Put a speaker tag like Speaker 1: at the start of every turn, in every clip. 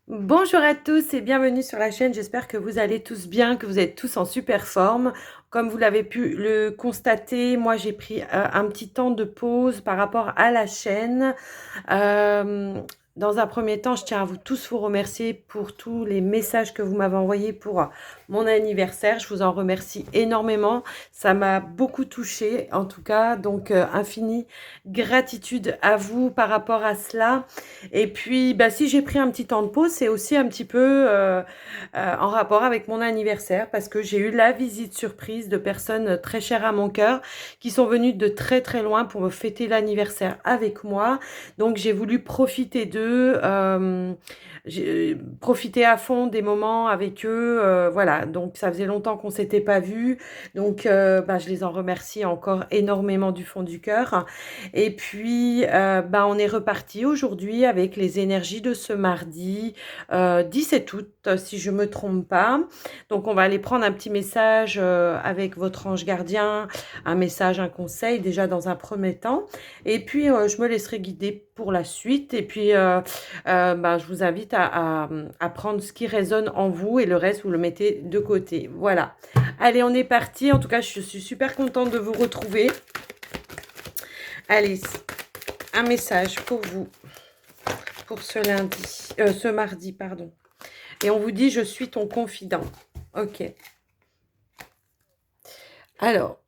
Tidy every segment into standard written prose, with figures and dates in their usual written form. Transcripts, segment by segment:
Speaker 1: Bonjour à tous et bienvenue sur la chaîne. J'espère que vous allez tous bien, que vous êtes tous en super forme. Comme vous l'avez pu le constater, moi j'ai pris un petit temps de pause par rapport à la chaîne. Euh, dans un premier temps, je tiens à vous tous vous remercier pour tous les messages que vous m'avez envoyés pour mon anniversaire. Je vous en remercie énormément. Ça m'a beaucoup touchée en tout cas. Donc, infinie gratitude à vous par rapport à cela. Et puis, bah, si j'ai pris un petit temps de pause, c'est aussi un petit peu en rapport avec mon anniversaire parce que j'ai eu la visite surprise de personnes très chères à mon cœur qui sont venues de très très loin pour me fêter l'anniversaire avec moi. Donc, j'ai voulu profiter d'eux, j'ai profité à fond des moments avec eux. Voilà, donc ça faisait longtemps qu'on s'était pas vus. Donc, bah, je les en remercie encore énormément du fond du cœur. Et puis, bah, on est reparti aujourd'hui avec les énergies de ce mardi 17 août, si je me trompe pas. Donc, on va aller prendre un petit message avec votre ange gardien, un message, un conseil déjà dans un premier temps. Et puis, je me laisserai guider pour la suite. Et puis, bah, je vous invite à prendre ce qui résonne en vous et le reste, vous le mettez de côté. Voilà. Allez, on est parti. En tout cas, je suis super contente de vous retrouver. Allez, un message pour vous, pour ce mardi, pardon. Et on vous dit, je suis ton confident. Ok. Alors,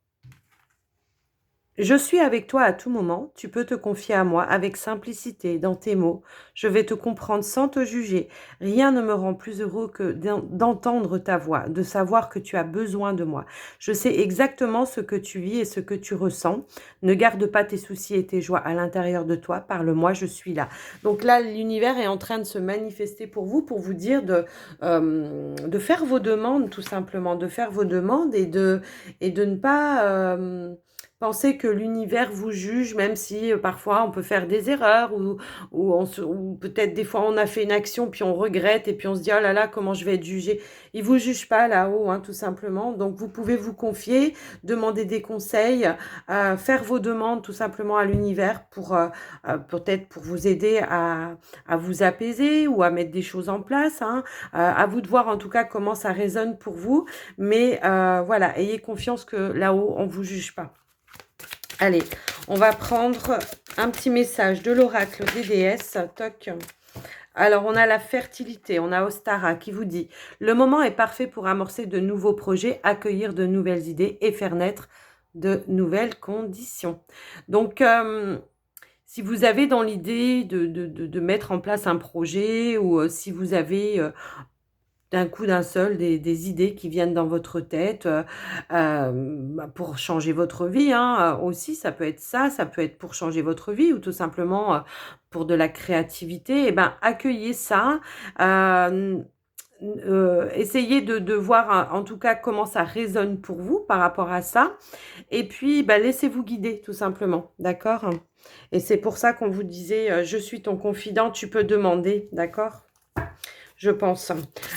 Speaker 1: je suis avec toi à tout moment, tu peux te confier à moi avec simplicité dans tes mots. Je vais te comprendre sans te juger. Rien ne me rend plus heureux que d'entendre ta voix, de savoir que tu as besoin de moi. Je sais exactement ce que tu vis et ce que tu ressens. Ne garde pas tes soucis et tes joies à l'intérieur de toi. Parle-moi, je suis là. Donc là, l'univers est en train de se manifester pour vous dire de faire vos demandes, tout simplement, de faire vos demandes et de ne pas... pensez que l'univers vous juge, même si parfois on peut faire des erreurs ou peut-être des fois on a fait une action puis on regrette et puis on se dit oh là là comment je vais être jugé. Il vous juge pas là-haut, hein, tout simplement. Donc vous pouvez vous confier, demander des conseils, faire vos demandes tout simplement à l'univers pour peut-être pour vous aider à vous apaiser ou à mettre des choses en place. Hein. À vous de voir en tout cas comment ça résonne pour vous. Mais voilà, ayez confiance que là-haut on vous juge pas. Allez, on va prendre un petit message de l'oracle des déesses. Toc. Alors, on a la fertilité, on a Ostara qui vous dit « Le moment est parfait pour amorcer de nouveaux projets, accueillir de nouvelles idées et faire naître de nouvelles conditions. » Donc, si vous avez dans l'idée de mettre en place un projet ou si vous avez d'un coup d'un seul des idées qui viennent dans votre tête pour changer votre vie hein, aussi ça peut être ça peut être pour changer votre vie ou tout simplement pour de la créativité et ben accueillez ça essayez de voir en tout cas comment ça résonne pour vous par rapport à ça et puis bah, laissez-vous guider tout simplement, d'accord, et c'est pour ça qu'on vous disait je suis ton confident, tu peux demander, d'accord, je pense.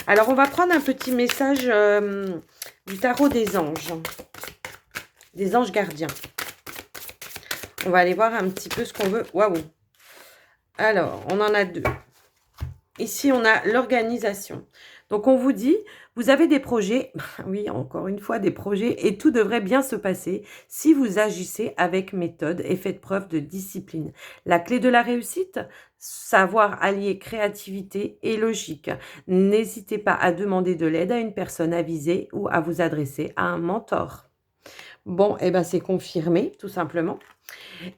Speaker 1: Alors, on va prendre un petit message du tarot des anges gardiens. On va aller voir un petit peu ce qu'on veut. Waouh! Alors, on en a deux. Ici, on a l'organisation. Donc, on vous dit, vous avez des projets, oui, encore une fois, des projets, et tout devrait bien se passer si vous agissez avec méthode et faites preuve de discipline. La clé de la réussite, savoir allier créativité et logique. N'hésitez pas à demander de l'aide à une personne avisée ou à vous adresser à un mentor. Bon, eh ben c'est confirmé, tout simplement.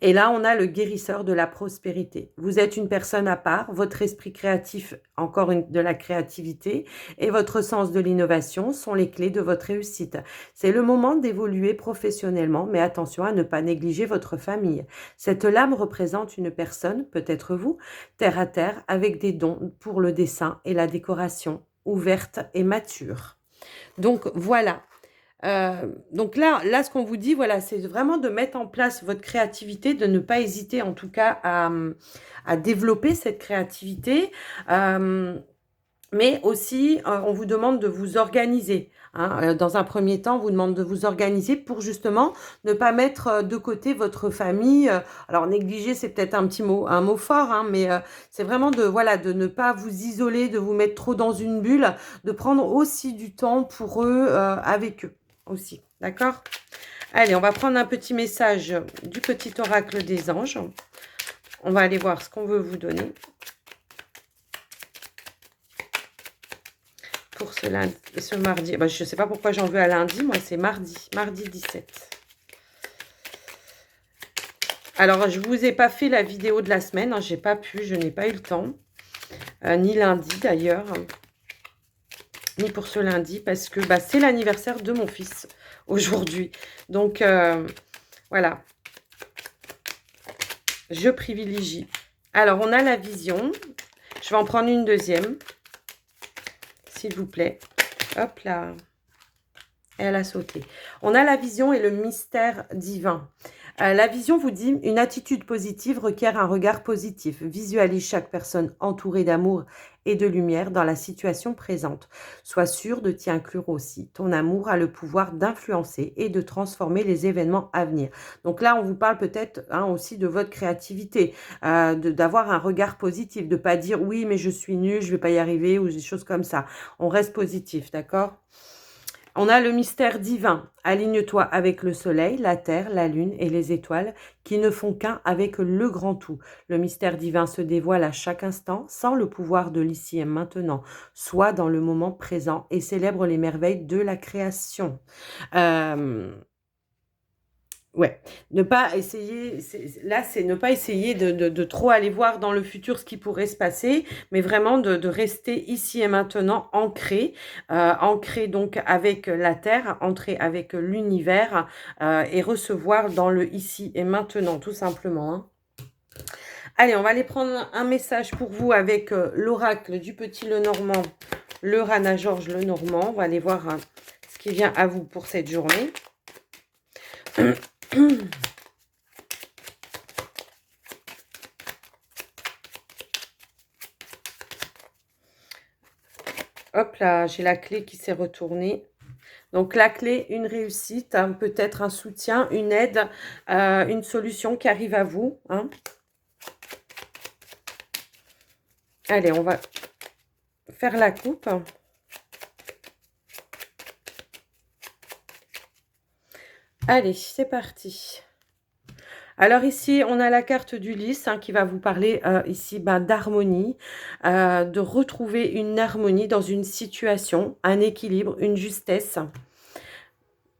Speaker 1: Et là, on a le guérisseur de la prospérité. Vous êtes une personne à part, votre esprit créatif, de la créativité, et votre sens de l'innovation sont les clés de votre réussite. C'est le moment d'évoluer professionnellement, mais attention à ne pas négliger votre famille. Cette lame représente une personne, peut-être vous, terre à terre, avec des dons pour le dessin et la décoration, ouverte et mature. Donc voilà, donc là, ce qu'on vous dit, voilà, c'est vraiment de mettre en place votre créativité, de ne pas hésiter en tout cas à développer cette créativité. Mais aussi, on vous demande de vous organiser. Hein. Dans un premier temps, on vous demande de vous organiser pour justement ne pas mettre de côté votre famille. Alors négliger, c'est peut-être un mot fort, hein, mais c'est vraiment de voilà de ne pas vous isoler, de vous mettre trop dans une bulle, de prendre aussi du temps pour eux, avec eux aussi. D'accord? Allez, on va prendre un petit message du petit oracle des anges. On va aller voir ce qu'on veut vous donner. Pour ce lundi, ce mardi. Bah, je ne sais pas pourquoi j'en veux à lundi. Moi, c'est mardi 17. Alors, je ne vous ai pas fait la vidéo de la semaine. Hein, j'ai pas pu, je n'ai pas eu le temps. Ni lundi, d'ailleurs. Ni pour ce lundi, parce que bah, c'est l'anniversaire de mon fils aujourd'hui. Donc, voilà. Je privilégie. Alors, on a la vision. Je vais en prendre une deuxième. S'il vous plaît. Hop là. Elle a sauté. On a la vision et le mystère divin. La vision vous dit, une attitude positive requiert un regard positif. Visualise chaque personne entourée d'amour et de lumière dans la situation présente. Sois sûr de t'y inclure aussi. Ton amour a le pouvoir d'influencer et de transformer les événements à venir. Donc là, on vous parle peut-être aussi de votre créativité, d'avoir un regard positif, de pas dire oui, mais je suis nul, je vais pas y arriver ou des choses comme ça. On reste positif, d'accord ? On a le mystère divin. Aligne-toi avec le soleil, la terre, la lune et les étoiles qui ne font qu'un avec le grand tout. Le mystère divin se dévoile à chaque instant sans le pouvoir de l'ici et maintenant. Sois dans le moment présent et célèbre les merveilles de la création. Euh, Ouais, ne pas essayer, là c'est ne pas essayer de trop aller voir dans le futur ce qui pourrait se passer, mais vraiment de rester ici et maintenant ancré donc avec la Terre, ancré avec l'univers et recevoir dans le ici et maintenant tout simplement. Hein. Allez, on va aller prendre un message pour vous avec l'oracle du petit Lenormand, le Rana Georges Lenormand. On va aller voir ce qui vient à vous pour cette journée. Hop là, j'ai la clé qui s'est retournée. Donc la clé, une réussite, hein, peut-être un soutien, une aide, une solution qui arrive à vous. Hein. Allez, on va faire la coupe. Allez, c'est parti. Alors ici, on a la carte du lys qui va vous parler ici d'harmonie, de retrouver une harmonie dans une situation, un équilibre, une justesse.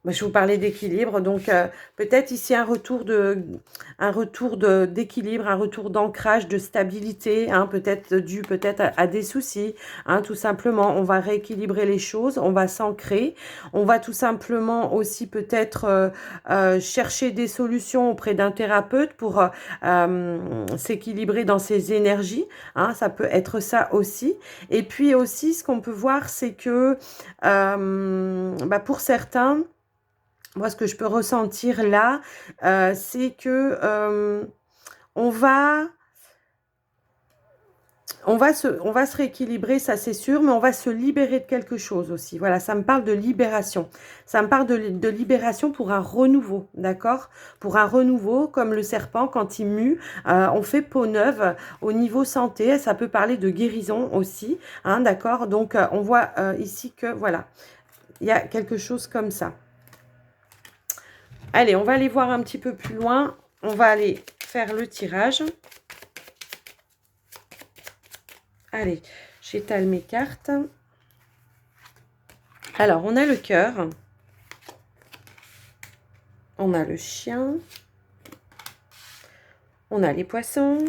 Speaker 1: Je vous parlais d'équilibre, donc peut-être ici un retour d'équilibre, un retour d'ancrage, de stabilité, hein, peut-être dû à des soucis, hein, tout simplement. On va rééquilibrer les choses, on va s'ancrer, on va tout simplement aussi peut-être chercher des solutions auprès d'un thérapeute pour s'équilibrer dans ses énergies, hein, ça peut être ça aussi. Et puis aussi, ce qu'on peut voir, c'est que pour certains, moi, ce que je peux ressentir là, c'est que on va se rééquilibrer, ça c'est sûr, mais on va se libérer de quelque chose aussi. Voilà, ça me parle de libération. Ça me parle de libération pour un renouveau, d'accord? Pour un renouveau, comme le serpent, quand il mue, on fait peau neuve au niveau santé. Ça peut parler de guérison aussi, hein, d'accord? Donc, on voit ici que, voilà, il y a quelque chose comme ça. Allez, on va aller voir un petit peu plus loin. On va aller faire le tirage. Allez, j'étale mes cartes. Alors, on a le cœur. On a le chien. On a les poissons.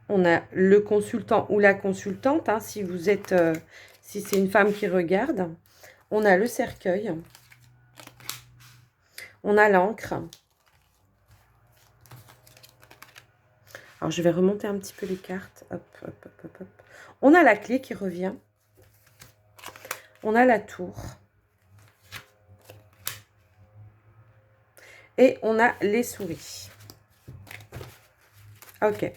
Speaker 1: On a le consultant ou la consultante, hein, si vous êtes, si c'est une femme qui regarde. On a le cercueil. On a l'encre. Alors, je vais remonter un petit peu les cartes. Hop, hop, hop, hop, hop. On a la clé qui revient. On a la tour. Et on a les souris. Ok.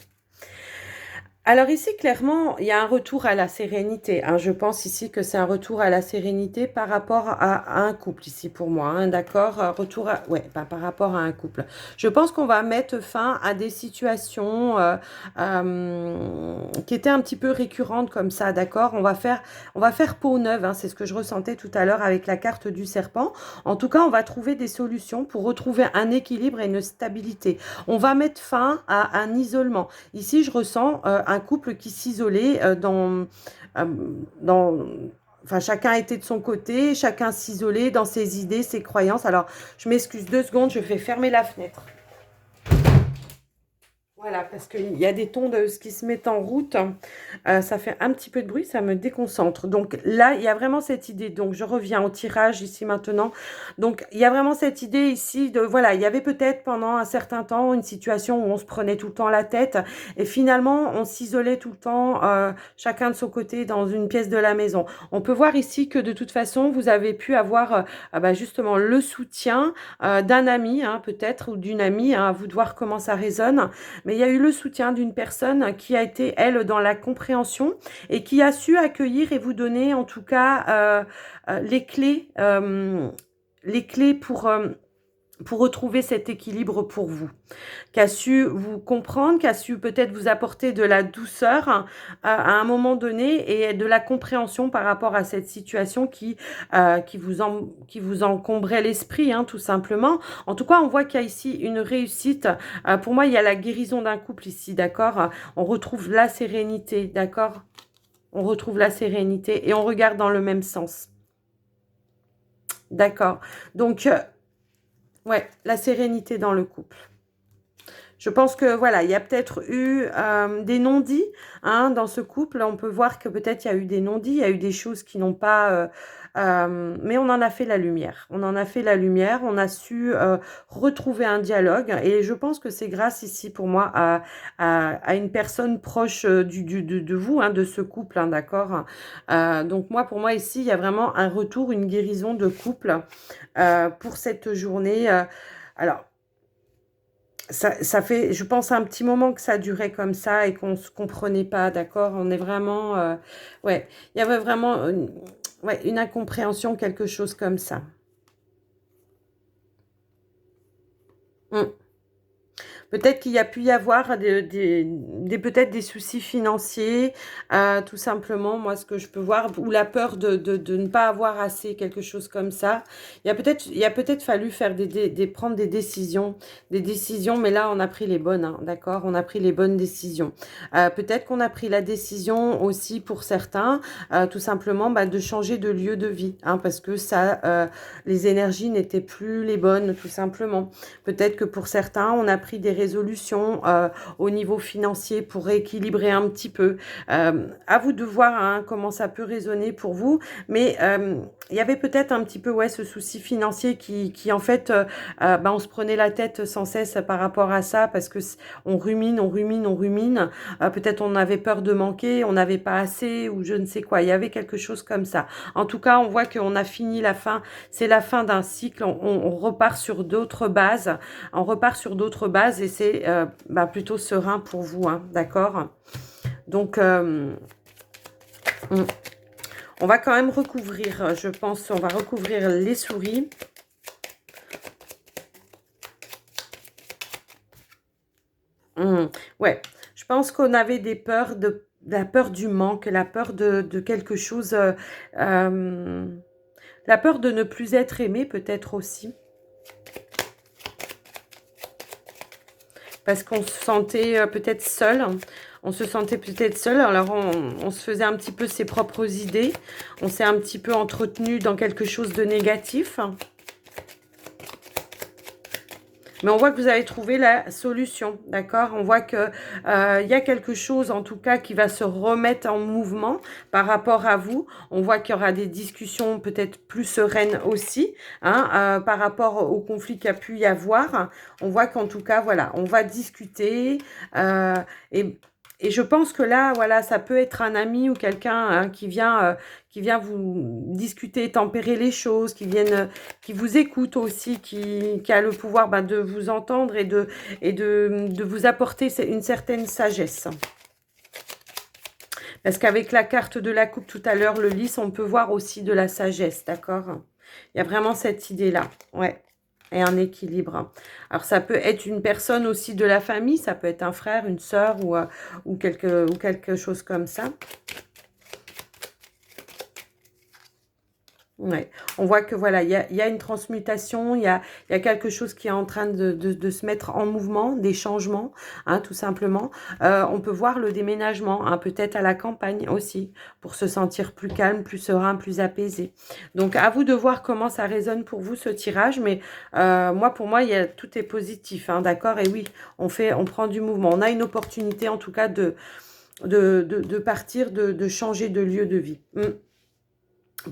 Speaker 1: Alors ici, clairement, il y a un retour à la sérénité, hein. Je pense ici que c'est un retour à la sérénité par rapport à un couple ici pour moi, hein, d'accord? Retour à... Ouais, pas par rapport à un couple. Je pense qu'on va mettre fin à des situations qui étaient un petit peu récurrentes comme ça, d'accord? On va faire peau neuve, hein, c'est ce que je ressentais tout à l'heure avec la carte du serpent. En tout cas, on va trouver des solutions pour retrouver un équilibre et une stabilité. On va mettre fin à un isolement. Ici, je ressens un couple qui s'isolait euh, dans... Enfin, chacun était de son côté, chacun s'isolait dans ses idées, ses croyances. Alors, je m'excuse 2 secondes, je vais fermer la fenêtre. Voilà, parce qu'il y a des tondeuses qui se mettent en route. Ça fait un petit peu de bruit, ça me déconcentre. Donc là, il y a vraiment cette idée. Donc je reviens au tirage ici maintenant. Donc il y a vraiment cette idée ici de, voilà, il y avait peut-être pendant un certain temps une situation où on se prenait tout le temps la tête et finalement on s'isolait tout le temps, chacun de son côté dans une pièce de la maison. On peut voir ici que de toute façon, vous avez pu avoir justement le soutien d'un ami, hein, peut-être, ou d'une amie, hein, à vous de voir comment ça résonne. Mais il y a eu le soutien d'une personne qui a été, elle, dans la compréhension et qui a su accueillir et vous donner, en tout cas, les clés pour retrouver cet équilibre pour vous, qui a su vous comprendre, qui a su peut-être vous apporter de la douceur à un moment donné et de la compréhension par rapport à cette situation qui vous encombrait l'esprit, hein, tout simplement. En tout cas, on voit qu'il y a ici une réussite. Pour moi, il y a la guérison d'un couple ici, d'accord? On retrouve la sérénité, d'accord? On retrouve la sérénité et on regarde dans le même sens. D'accord. Donc, ouais, la sérénité dans le couple. Je pense que voilà, il y a peut-être eu des non-dits, hein, dans ce couple. On peut voir que peut-être il y a eu des non-dits, il y a eu des choses qui n'ont pas... mais on en a fait la lumière. On en a fait la lumière, on a su retrouver un dialogue. Et je pense que c'est grâce ici pour moi à une personne proche de vous, hein, de ce couple, hein, d'accord? Donc moi, pour moi ici, il y a vraiment un retour, une guérison de couple pour cette journée. Alors, ça fait, je pense, un petit moment que ça durait comme ça et qu'on ne se comprenait pas, d'accord? On est vraiment... ouais, il y avait vraiment ouais, une incompréhension, quelque chose comme ça. Mm. Peut-être qu'il y a pu y avoir peut-être des soucis financiers, tout simplement, moi, ce que je peux voir, ou la peur de ne pas avoir assez, quelque chose comme ça. Il y a peut-être fallu faire prendre des décisions, mais là, on a pris les bonnes, hein, d'accord? On a pris les bonnes décisions. Peut-être qu'on a pris la décision aussi pour certains, tout simplement, de changer de lieu de vie, hein, parce que ça, les énergies n'étaient plus les bonnes, tout simplement. Peut-être que pour certains, on a pris des résolutions au niveau financier pour rééquilibrer un petit peu. À vous de voir, hein, comment ça peut résonner pour vous. Mais il y avait peut-être un petit peu, ouais, ce souci financier qui en fait, on se prenait la tête sans cesse par rapport à ça parce que on rumine, on rumine, on rumine. Peut-être on avait peur de manquer, on n'avait pas assez ou je ne sais quoi. Il y avait quelque chose comme ça. En tout cas, on voit qu'on a fini la fin. C'est la fin d'un cycle. On repart sur d'autres bases. On repart sur d'autres bases et c'est plutôt serein pour vous, hein, d'accord? Donc, on va quand même recouvrir, je pense, on va recouvrir les souris. Ouais, je pense qu'on avait des peurs, la peur du manque, la peur de quelque chose, la peur de ne plus être aimé peut-être aussi. Parce qu'on se sentait peut-être seul. On se sentait peut-être seul. Alors, on se faisait un petit peu ses propres idées. On s'est un petit peu entretenu dans quelque chose de négatif. Mais on voit que vous avez trouvé la solution, d'accord? On voit que y a quelque chose, en tout cas, qui va se remettre en mouvement par rapport à vous. On voit qu'il y aura des discussions peut-être plus sereines aussi, hein, par rapport au conflit qu'il y a pu y avoir. On voit qu'en tout cas, voilà, on va discuter et je pense que là, voilà, ça peut être un ami ou quelqu'un, hein, qui vient vous discuter, tempérer les choses, qui vous écoute aussi, qui a le pouvoir de vous entendre et de vous apporter une certaine sagesse. Parce qu'avec la carte de la coupe tout à l'heure, le lys, on peut voir aussi de la sagesse, d'accord? Il y a vraiment cette idée-là, ouais. Et un équilibre. Alors, ça peut être une personne aussi de la famille, ça peut être un frère, une sœur ou quelque chose comme ça. Ouais. On voit que voilà, il y a une transmutation, il y a quelque chose qui est en train de se mettre en mouvement, des changements, hein, tout simplement. On peut voir le déménagement, hein, peut-être à la campagne aussi, pour se sentir plus calme, plus serein, plus apaisé. Donc à vous de voir comment ça résonne pour vous ce tirage, mais moi pour moi, tout est positif, hein, d'accord? Et oui, on prend du mouvement. On a une opportunité en tout cas de partir, de changer de lieu de vie.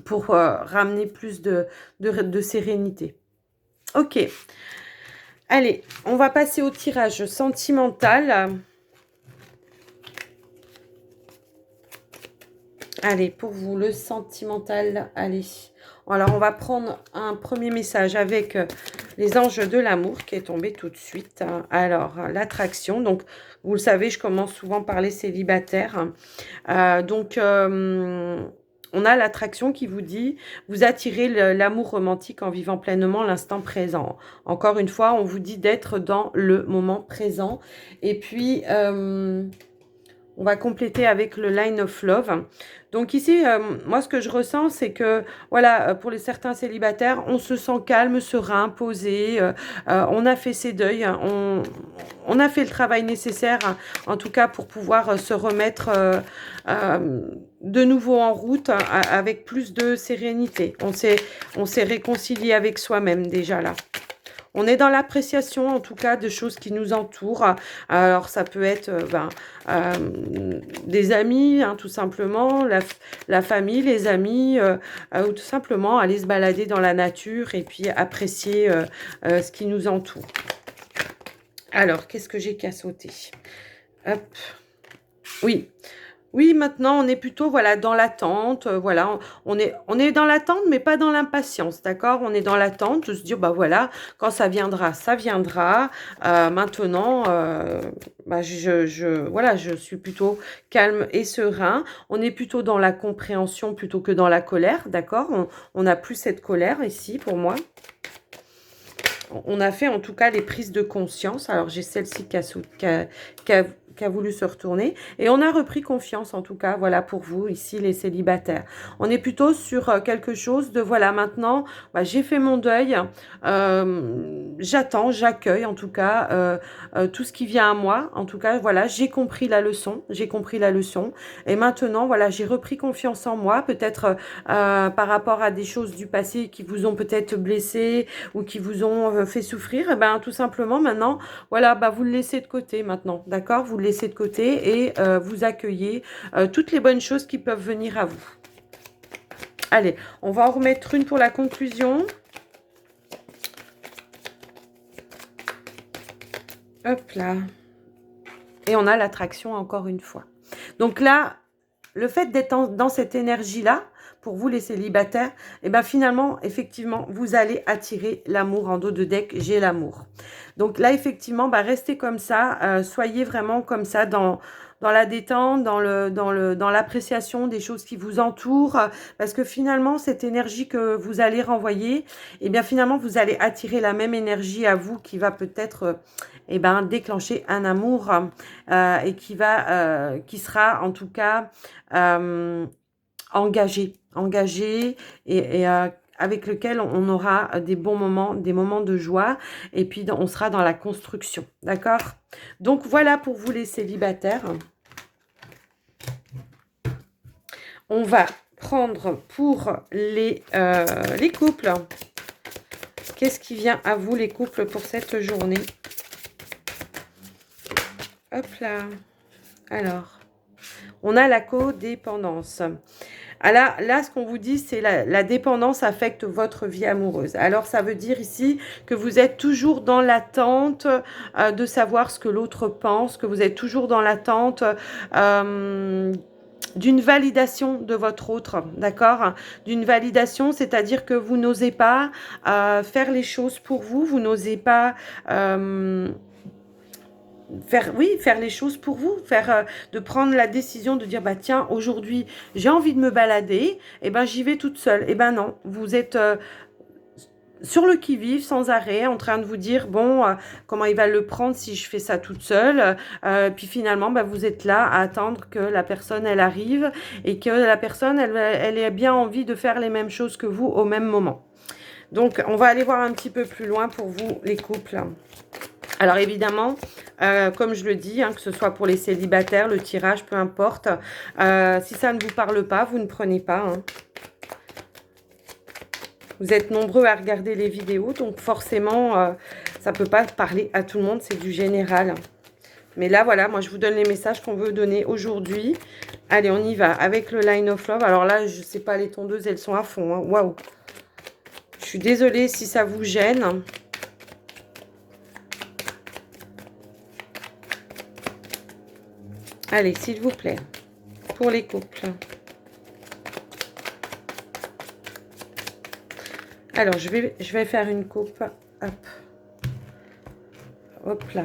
Speaker 1: Pour ramener plus de sérénité. Ok. Allez, on va passer au tirage sentimental. Allez, pour vous, le sentimental, allez. Alors, on va prendre un premier message avec les anges de l'amour qui est tombé tout de suite. Alors, l'attraction. Donc, vous le savez, je commence souvent par les célibataires. On a l'attraction qui vous dit, vous attirez l'amour romantique en vivant pleinement l'instant présent. Encore une fois, on vous dit d'être dans le moment présent. Et puis, on va compléter avec le Line of Love. Donc ici, moi, ce que je ressens, c'est que, voilà, pour les certains célibataires, on se sent calme, serein, posé. On a fait ses deuils. On a fait le travail nécessaire, hein, en tout cas, pour pouvoir se remettre de nouveau en route avec plus de sérénité. On s'est réconcilié avec soi-même déjà là. On est dans l'appréciation, en tout cas, de choses qui nous entourent. Alors, ça peut être des amis, hein, tout simplement, la famille, les amis, ou tout simplement aller se balader dans la nature et puis apprécier ce qui nous entoure. Alors, qu'est-ce que j'ai qu'à sauter? Hop. Oui. Oui, maintenant, on est plutôt voilà, dans l'attente. Voilà, on est dans l'attente, mais pas dans l'impatience, d'accord? On est dans l'attente de se dire, bah voilà, quand ça viendra, ça viendra. Maintenant, bah, voilà, je suis plutôt calme et serein. On est plutôt dans la compréhension plutôt que dans la colère, d'accord? On n'a plus cette colère ici, pour moi. On a fait en tout cas les prises de conscience. Alors, j'ai celle-ci qui a voulu se retourner. Et on a repris confiance, en tout cas, voilà, pour vous, ici, les célibataires. On est plutôt sur quelque chose de, voilà, maintenant, bah, j'ai fait mon deuil. J'attends, j'accueille, en tout cas, tout ce qui vient à moi. En tout cas, voilà, j'ai compris la leçon. J'ai compris la leçon. Et maintenant, voilà, j'ai repris confiance en moi. Peut-être par rapport à des choses du passé qui vous ont peut-être blessé ou qui vous ont fait souffrir. Et ben, tout simplement, maintenant, voilà, bah, vous le laissez de côté maintenant. D'accord? Vous le laissez de côté et vous accueillez toutes les bonnes choses qui peuvent venir à vous. Allez, on va en remettre une pour la conclusion. Hop là. Et on a l'attraction encore une fois. Donc là, le fait d'être dans cette énergie-là, pour vous les célibataires, et ben finalement, effectivement, vous allez attirer l'amour en dos de deck. J'ai l'amour. Donc là, effectivement, bah, restez comme ça. Soyez vraiment comme ça dans la détente, dans l'appréciation des choses qui vous entourent. Parce que finalement, cette énergie que vous allez renvoyer, et bien finalement, vous allez attirer la même énergie à vous qui va peut-être déclencher un amour et qui sera en tout cas engagé et avec lequel on aura des bons moments, des moments de joie et puis on sera dans la construction, d'accord? Donc voilà pour vous les célibataires. On va prendre pour les couples. Qu'est-ce qui vient à vous les couples pour cette journée? Hop là. Alors, on a la codépendance. Alors là, ce qu'on vous dit, c'est la dépendance affecte votre vie amoureuse. Alors, ça veut dire ici que vous êtes toujours dans l'attente de savoir ce que l'autre pense, que vous êtes toujours dans l'attente d'une validation de votre autre, d'accord? D'une validation, c'est-à-dire que vous n'osez pas faire les choses pour vous, vous n'osez pas faire les choses pour vous, de prendre la décision de dire, bah tiens, aujourd'hui, j'ai envie de me balader, et ben j'y vais toute seule. Et ben non, vous êtes sur le qui-vive, sans arrêt, en train de vous dire, bon, comment il va le prendre si je fais ça toute seule. Puis finalement, bah, vous êtes là à attendre que la personne, elle arrive et que la personne, elle ait bien envie de faire les mêmes choses que vous au même moment. Donc, on va aller voir un petit peu plus loin pour vous, les couples. Alors évidemment, comme je le dis, hein, que ce soit pour les célibataires, le tirage, peu importe. Si ça ne vous parle pas, vous ne prenez pas, hein. Vous êtes nombreux à regarder les vidéos, donc forcément, ça ne peut pas parler à tout le monde, c'est du général. Mais là, voilà, moi, je vous donne les messages qu'on veut donner aujourd'hui. Allez, on y va avec le Line of Love. Alors là, je ne sais pas, les tondeuses, elles sont à fond. Hein. Waouh! Je suis désolée si ça vous gêne. Allez, s'il vous plaît, pour les couples. Alors, je vais faire une coupe. Hop. Hop là.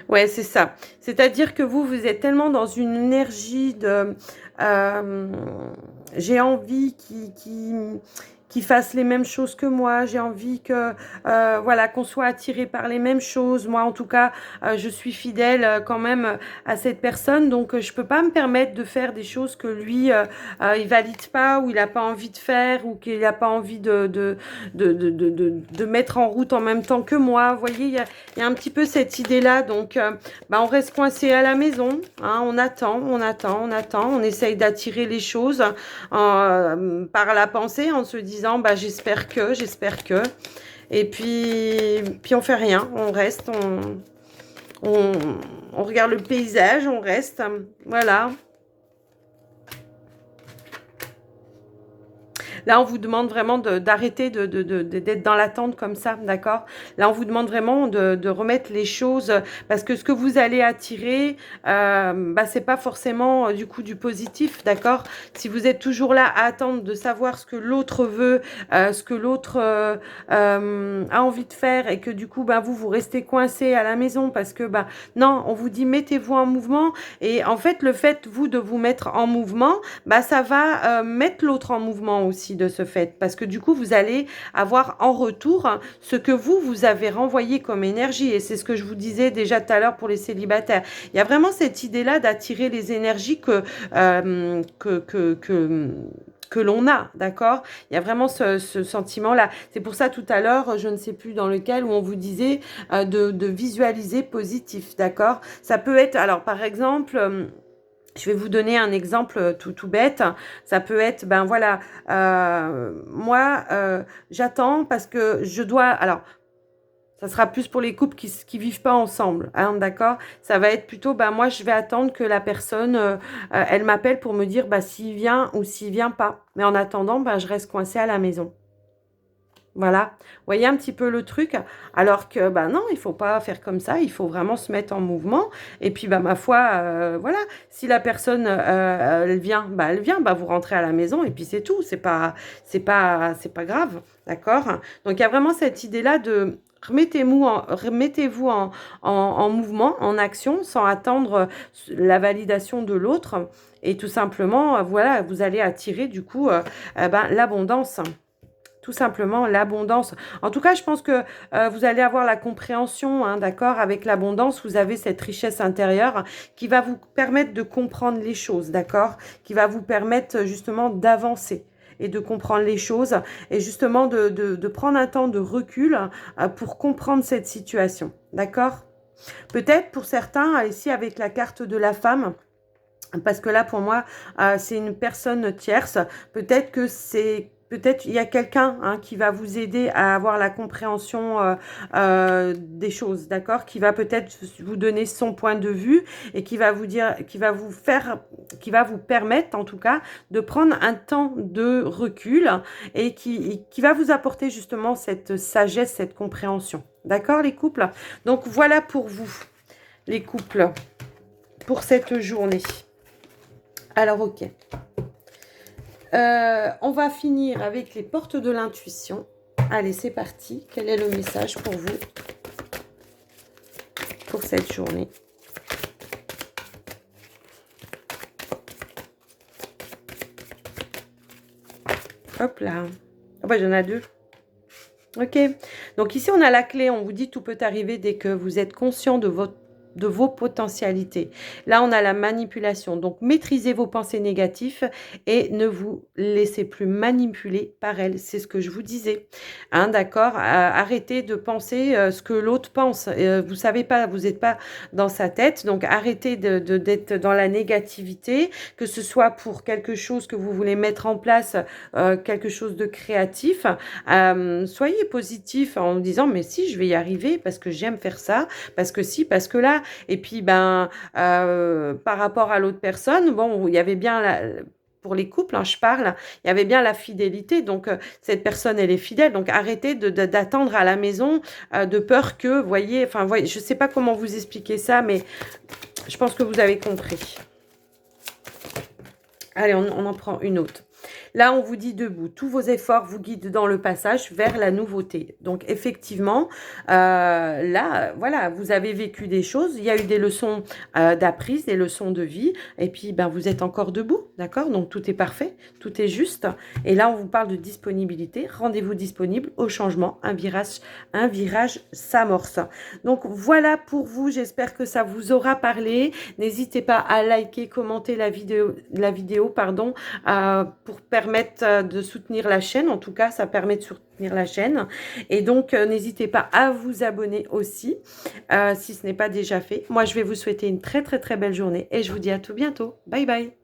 Speaker 1: Ouais, c'est ça. C'est-à-dire que vous êtes tellement dans une énergie de... j'ai envie qui fasse les mêmes choses que moi. J'ai envie que, voilà, qu'on soit attiré par les mêmes choses. Moi, en tout cas, je suis fidèle quand même à cette personne. Donc, je peux pas me permettre de faire des choses que lui, il valide pas ou il a pas envie de faire ou qu'il a pas envie de mettre en route en même temps que moi. Vous voyez, il y a un petit peu cette idée-là. Donc, bah, on reste coincé à la maison. Hein, on attend. On essaye d'attirer les choses par la pensée en se disant, bah, j'espère que. Et puis on fait rien. On reste, on regarde le paysage, on reste. Voilà. Là, on vous demande vraiment d'arrêter d'être dans l'attente comme ça, d'accord? Là, on vous demande vraiment de remettre les choses, parce que ce que vous allez attirer, bah, c'est pas forcément du coup du positif, d'accord? Si vous êtes toujours là à attendre de savoir ce que l'autre veut, ce que l'autre a envie de faire, et que du coup, bah, vous restez coincé à la maison parce que, bah, non, on vous dit mettez-vous en mouvement, et en fait, le fait, vous, de vous mettre en mouvement, bah, ça va mettre l'autre en mouvement aussi de ce fait. Parce que du coup, vous allez avoir en retour ce que vous avez renvoyé comme énergie. Et c'est ce que je vous disais déjà tout à l'heure pour les célibataires. Il y a vraiment cette idée-là d'attirer les énergies que l'on a, d'accord? Il y a vraiment ce sentiment-là. C'est pour ça tout à l'heure, je ne sais plus dans lequel, où on vous disait de visualiser positif, d'accord? Ça peut être, alors par exemple... je vais vous donner un exemple tout bête. Ça peut être, ben voilà, moi, j'attends parce que je dois... Alors, ça sera plus pour les couples qui vivent pas ensemble, hein, d'accord? Ça va être plutôt, ben moi, je vais attendre que la personne, elle m'appelle pour me dire, bah, s'il vient ou s'il vient pas. Mais en attendant, ben, je reste coincée à la maison. Voilà, vous voyez un petit peu le truc, alors que, bah non, il faut pas faire comme ça, il faut vraiment se mettre en mouvement, et puis, bah, ma foi, voilà, si la personne, elle vient, bah, vous rentrez à la maison, et puis c'est tout, c'est pas grave, d'accord? Donc, il y a vraiment cette idée-là de remettez-vous en mouvement, en action, sans attendre la validation de l'autre, et tout simplement, voilà, vous allez attirer, du coup, l'abondance. Tout simplement, l'abondance. En tout cas, je pense que vous allez avoir la compréhension, hein, d'accord? Avec l'abondance, vous avez cette richesse intérieure qui va vous permettre de comprendre les choses, d'accord? Qui va vous permettre justement d'avancer et de comprendre les choses et justement de prendre un temps de recul pour comprendre cette situation, d'accord? Peut-être pour certains, ici avec la carte de la femme, parce que là, pour moi, c'est une personne tierce. Peut-être il y a quelqu'un, hein, qui va vous aider à avoir la compréhension des choses, d'accord? Qui va peut-être vous donner son point de vue et qui va vous dire, qui va vous permettre, en tout cas, de prendre un temps de recul et qui va vous apporter justement cette sagesse, cette compréhension. D'accord, les couples? Donc, voilà pour vous, les couples, pour cette journée. Alors, ok. On va finir avec les portes de l'intuition. Allez, c'est parti. Quel est le message pour vous pour cette journée? Hop là. Ah bah, j'en ai deux. Ok. Donc ici, on a la clé. On vous dit tout peut arriver dès que vous êtes conscient de vos potentialités. Là, on a la manipulation. Donc, maîtrisez vos pensées négatives et ne vous laissez plus manipuler par elles. C'est ce que je vous disais. Hein, d'accord? Arrêtez de penser ce que l'autre pense. Vous savez pas, vous n'êtes pas dans sa tête. Donc, arrêtez d'être dans la négativité, que ce soit pour quelque chose que vous voulez mettre en place, quelque chose de créatif. Soyez positif en disant, mais si, je vais y arriver parce que j'aime faire ça, parce que si, parce que là. Et puis, par rapport à l'autre personne, bon, il y avait bien pour les couples, hein, je parle, il y avait bien la fidélité. Donc, cette personne, elle est fidèle. Donc, arrêtez d'attendre à la maison de peur que, voyez, je ne sais pas comment vous expliquer ça, mais je pense que vous avez compris. Allez, on en prend une autre. Là, on vous dit debout. Tous vos efforts vous guident dans le passage vers la nouveauté. Donc, effectivement, là, voilà, vous avez vécu des choses. Il y a eu des leçons d'apprises, des leçons de vie. Et puis, vous êtes encore debout, d'accord? Donc, tout est parfait, tout est juste. Et là, on vous parle de disponibilité. Rendez-vous disponible au changement. Un virage s'amorce. Donc, voilà pour vous. J'espère que ça vous aura parlé. N'hésitez pas à liker, commenter la vidéo, pour permettre de soutenir la chaîne. En tout cas, ça permet de soutenir la chaîne. Et donc, n'hésitez pas à vous abonner aussi, si ce n'est pas déjà fait. Moi, je vais vous souhaiter une très, très, très belle journée et je vous dis à tout bientôt. Bye, bye.